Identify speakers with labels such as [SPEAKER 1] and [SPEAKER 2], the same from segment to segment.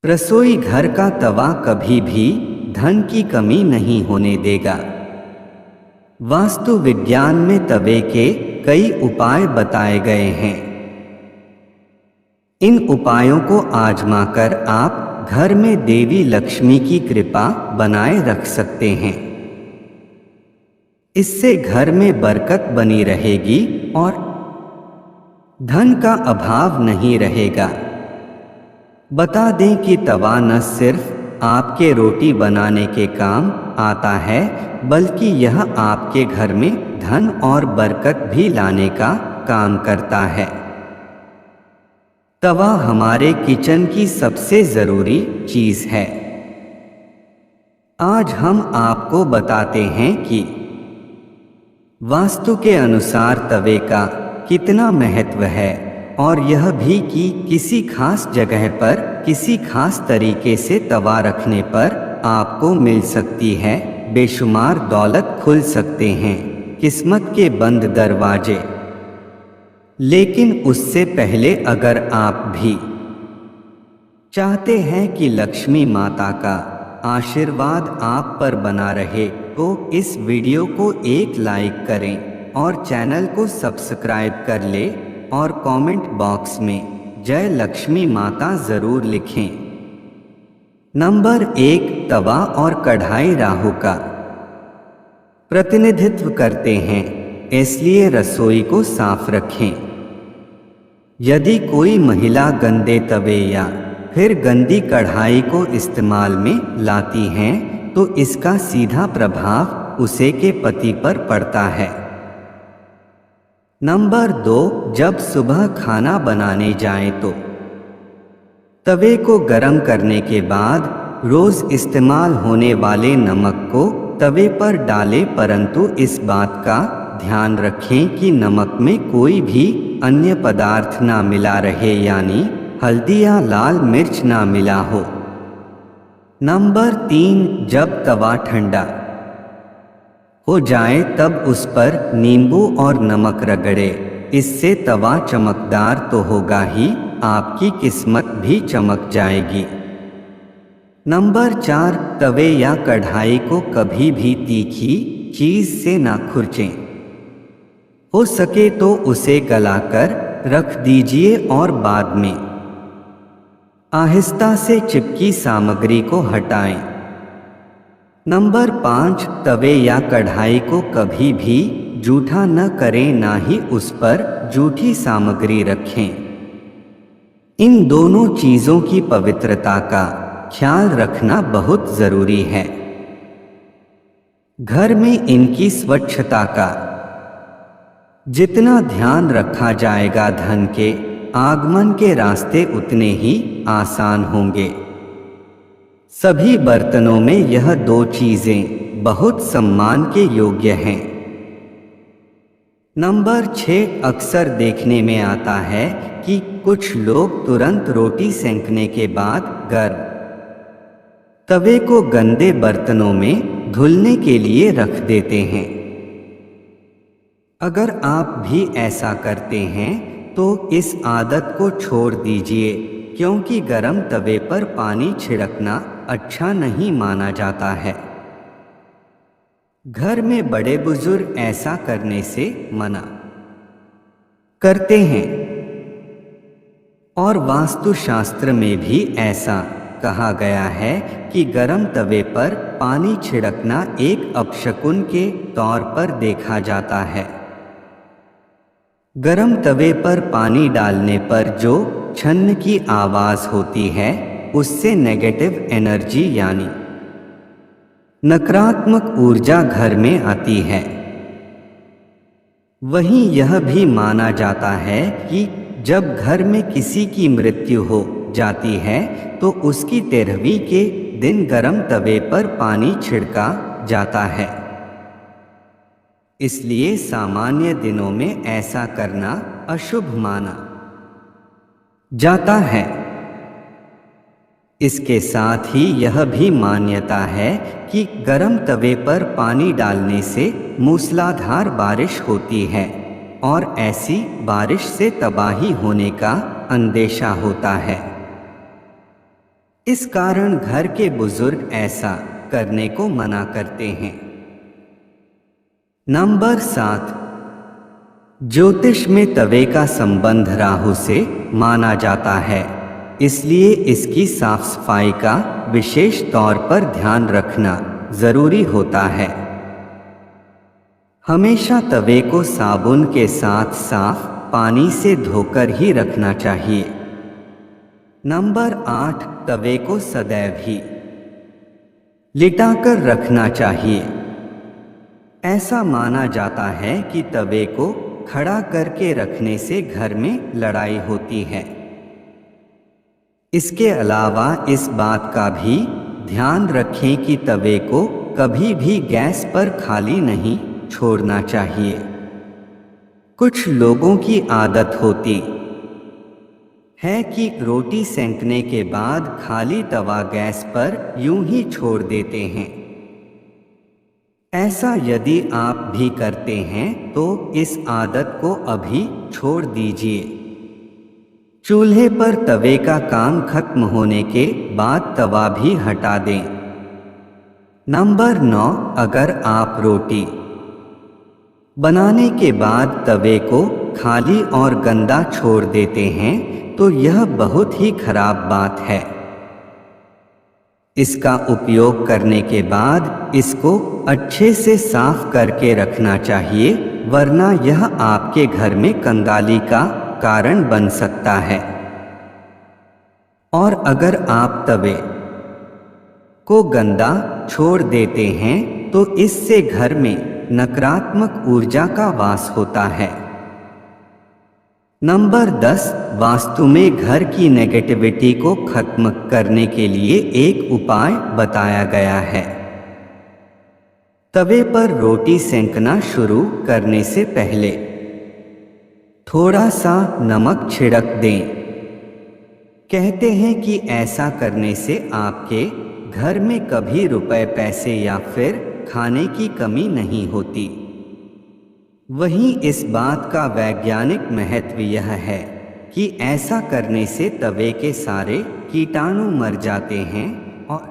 [SPEAKER 1] रसोई घर का तवा कभी भी धन की कमी नहीं होने देगा। वास्तु विज्ञान में तवे के कई उपाय बताए गए हैं। इन उपायों को आजमाकर आप घर में देवी लक्ष्मी की कृपा बनाए रख सकते हैं। इससे घर में बरकत बनी रहेगी और धन का अभाव नहीं रहेगा। बता दें कि तवा न सिर्फ आपके रोटी बनाने के काम आता है, बल्कि यह आपके घर में धन और बरकत भी लाने का काम करता है। तवा हमारे किचन की सबसे ज़रूरी चीज़ है। आज हम आपको बताते हैं कि वास्तु के अनुसार तवे का कितना महत्व है, और यह भी कि किसी खास जगह पर किसी खास तरीके से तवा रखने पर आपको मिल सकती है बेशुमार दौलत, खुल सकते हैं किस्मत के बंद दरवाजे। लेकिन उससे पहले अगर आप भी चाहते हैं कि लक्ष्मी माता का आशीर्वाद आप पर बना रहे, तो इस वीडियो को एक लाइक करें और चैनल को सब्सक्राइब कर ले और कमेंट बॉक्स में जय लक्ष्मी माता ज़रूर लिखें। नंबर 1, तवा और कढ़ाई राहु का प्रतिनिधित्व करते हैं, इसलिए रसोई को साफ रखें। यदि कोई महिला गंदे तवे या फिर गंदी कढ़ाई को इस्तेमाल में लाती हैं, तो इसका सीधा प्रभाव उसे के पति पर पड़ता है। नंबर 2, जब सुबह खाना बनाने जाएं तो तवे को गर्म करने के बाद रोज इस्तेमाल होने वाले नमक को तवे पर डालें, परंतु इस बात का ध्यान रखें कि नमक में कोई भी अन्य पदार्थ ना मिला रहे, यानी हल्दी या लाल मिर्च ना मिला हो। नंबर 3, जब तवा ठंडा हो जाए तब उस पर नींबू और नमक रगड़े। इससे तवा चमकदार तो होगा ही, आपकी किस्मत भी चमक जाएगी। नंबर 4, तवे या कढ़ाई को कभी भी तीखी चीज से ना खुरचें। हो सके तो उसे गलाकर रख दीजिए और बाद में आहिस्ता से चिपकी सामग्री को हटाएं। नंबर 5, तवे या कढ़ाई को कभी भी जूठा न करें, ना ही उस पर जूठी सामग्री रखें। इन दोनों चीज़ों की पवित्रता का ख्याल रखना बहुत ज़रूरी है। घर में इनकी स्वच्छता का जितना ध्यान रखा जाएगा, धन के आगमन के रास्ते उतने ही आसान होंगे। सभी बर्तनों में यह 2 चीज़ें बहुत सम्मान के योग्य हैं। नंबर 6, अक्सर देखने में आता है कि कुछ लोग तुरंत रोटी सेंकने के बाद गर्म तवे को गंदे बर्तनों में धुलने के लिए रख देते हैं। अगर आप भी ऐसा करते हैं तो इस आदत को छोड़ दीजिए, क्योंकि गर्म तवे पर पानी छिड़कना अच्छा नहीं माना जाता है। घर में बड़े बुजुर्ग ऐसा करने से मना करते हैं, और वास्तुशास्त्र में भी ऐसा कहा गया है कि गर्म तवे पर पानी छिड़कना एक अपशकुन के तौर पर देखा जाता है। गर्म तवे पर पानी डालने पर जो छन्न की आवाज़ होती है, उससे नेगेटिव एनर्जी यानी नकारात्मक ऊर्जा घर में आती है। वहीं यह भी माना जाता है कि जब घर में किसी की मृत्यु हो जाती है तो उसकी 13वीं के दिन गर्म तवे पर पानी छिड़का जाता है। इसलिए सामान्य दिनों में ऐसा करना अशुभ माना जाता है। इसके साथ ही यह भी मान्यता है कि गर्म तवे पर पानी डालने से मूसलाधार बारिश होती है, और ऐसी बारिश से तबाही होने का अंदेशा होता है। इस कारण घर के बुजुर्ग ऐसा करने को मना करते हैं। नंबर 7, ज्योतिष में तवे का संबंध राहु से माना जाता है, इसलिए इसकी साफ सफाई का विशेष तौर पर ध्यान रखना जरूरी होता है। हमेशा तवे को साबुन के साथ साफ पानी से धोकर ही रखना चाहिए। नंबर 8, तवे को सदैव ही लिटाकर रखना चाहिए। ऐसा माना जाता है कि तवे को खड़ा करके रखने से घर में लड़ाई होती है। इसके अलावा इस बात का भी ध्यान रखें कि तवे को कभी भी गैस पर खाली नहीं छोड़ना चाहिए। कुछ लोगों की आदत होती है कि रोटी सेंकने के बाद खाली तवा गैस पर यूं ही छोड़ देते हैं। ऐसा यदि आप भी करते हैं तो इस आदत को अभी छोड़ दीजिए। चूल्हे पर तवे का काम खत्म होने के बाद तवा भी हटा दें। नंबर 9, अगर आप रोटी बनाने के बाद तवे को खाली और गंदा छोड़ देते हैं तो यह बहुत ही खराब बात है। इसका उपयोग करने के बाद इसको अच्छे से साफ करके रखना चाहिए, वरना यह आपके घर में कंगाली का कारण बन सकता है। और अगर आप तवे को गंदा छोड़ देते हैं तो इससे घर में नकारात्मक ऊर्जा का वास होता है। नंबर 10, वास्तु में घर की नेगेटिविटी को खत्म करने के लिए एक उपाय बताया गया है। तवे पर रोटी सेंकना शुरू करने से पहले थोड़ा सा नमक छिड़क दें। कहते हैं कि ऐसा करने से आपके घर में कभी रुपए पैसे या फिर खाने की कमी नहीं होती। वहीं इस बात का वैज्ञानिक महत्व यह है कि ऐसा करने से तवे के सारे कीटाणु मर जाते हैं और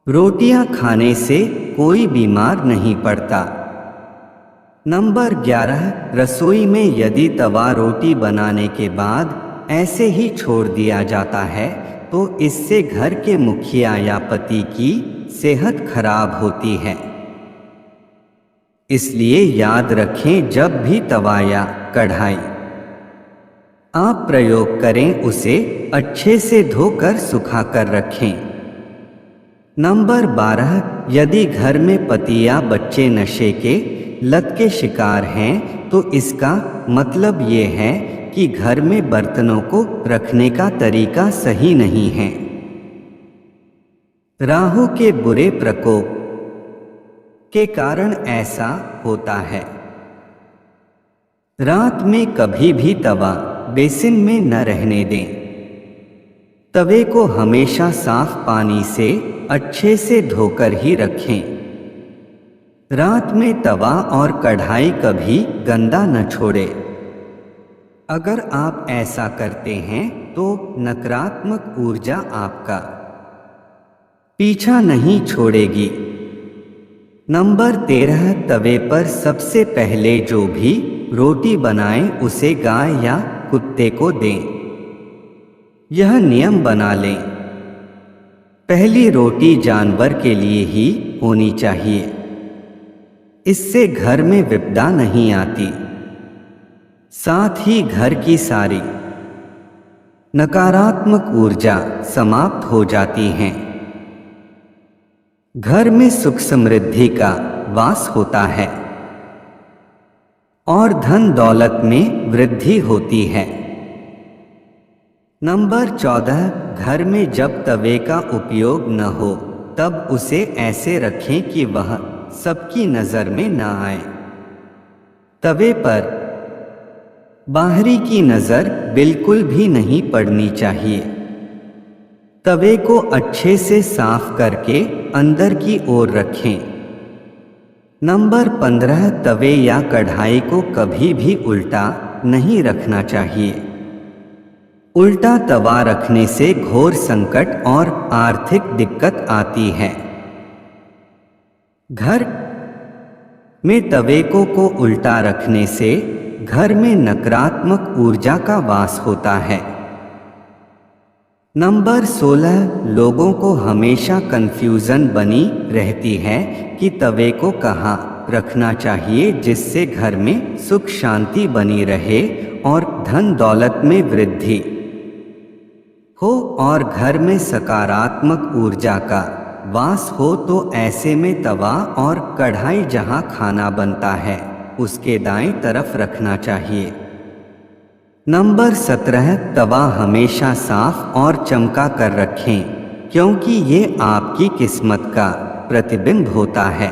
[SPEAKER 1] रोटियां खाने से कोई बीमार नहीं पड़ता। नंबर 11, रसोई में यदि तवा रोटी बनाने के बाद ऐसे ही छोड़ दिया जाता है तो इससे घर के मुखिया या पति की सेहत खराब होती है। इसलिए याद रखें, जब भी तवा या कढ़ाई आप प्रयोग करें उसे अच्छे से धोकर सुखाकर रखें। नंबर 12, यदि घर में पति या बच्चे नशे के लत के शिकार हैं तो इसका मतलब ये है कि घर में बर्तनों को रखने का तरीका सही नहीं है। राहु के बुरे प्रकोप के कारण ऐसा होता है। रात में कभी भी तवा बेसिन में न रहने दें। तवे को हमेशा साफ पानी से अच्छे से धोकर ही रखें। रात में तवा और कढ़ाई कभी गंदा न छोड़ें। अगर आप ऐसा करते हैं तो नकारात्मक ऊर्जा आपका पीछा नहीं छोड़ेगी। नंबर 13, तवे पर सबसे पहले जो भी रोटी बनाएं उसे गाय या कुत्ते को दें। यह नियम बना लें, पहली रोटी जानवर के लिए ही होनी चाहिए। इससे घर में विपदा नहीं आती, साथ ही घर की सारी नकारात्मक ऊर्जा समाप्त हो जाती है। घर में सुख समृद्धि का वास होता है और धन दौलत में वृद्धि होती है। नंबर 14, घर में जब तवे का उपयोग न हो तब उसे ऐसे रखें कि वह सबकी नजर में न आए। तवे पर बाहरी की नजर बिल्कुल भी नहीं पड़नी चाहिए। तवे को अच्छे से साफ करके अंदर की ओर रखें। नंबर 15, तवे या कढ़ाई को कभी भी उल्टा नहीं रखना चाहिए। उल्टा तवा रखने से घोर संकट और आर्थिक दिक्कत आती है। घर में तवे को उल्टा रखने से घर में नकारात्मक ऊर्जा का वास होता है। नंबर 16, लोगों को हमेशा कंफ्यूजन बनी रहती है कि तवे को कहाँ रखना चाहिए जिससे घर में सुख शांति बनी रहे और धन दौलत में वृद्धि हो और घर में सकारात्मक ऊर्जा का वास हो। तो ऐसे में तवा और कढ़ाई जहाँ खाना बनता है उसके दाएं तरफ रखना चाहिए। नंबर 17, तवा हमेशा साफ और चमका कर रखें क्योंकि ये आपकी किस्मत का प्रतिबिंब होता है।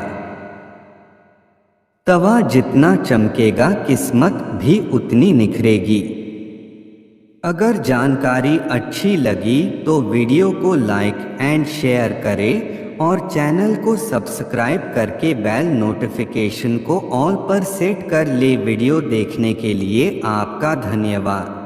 [SPEAKER 1] तवा जितना चमकेगा किस्मत भी उतनी निखरेगी। अगर जानकारी अच्छी लगी तो वीडियो को लाइक एंड शेयर करें और चैनल को सब्सक्राइब करके बेल नोटिफिकेशन को ऑल पर सेट कर ले। वीडियो देखने के लिए आपका धन्यवाद।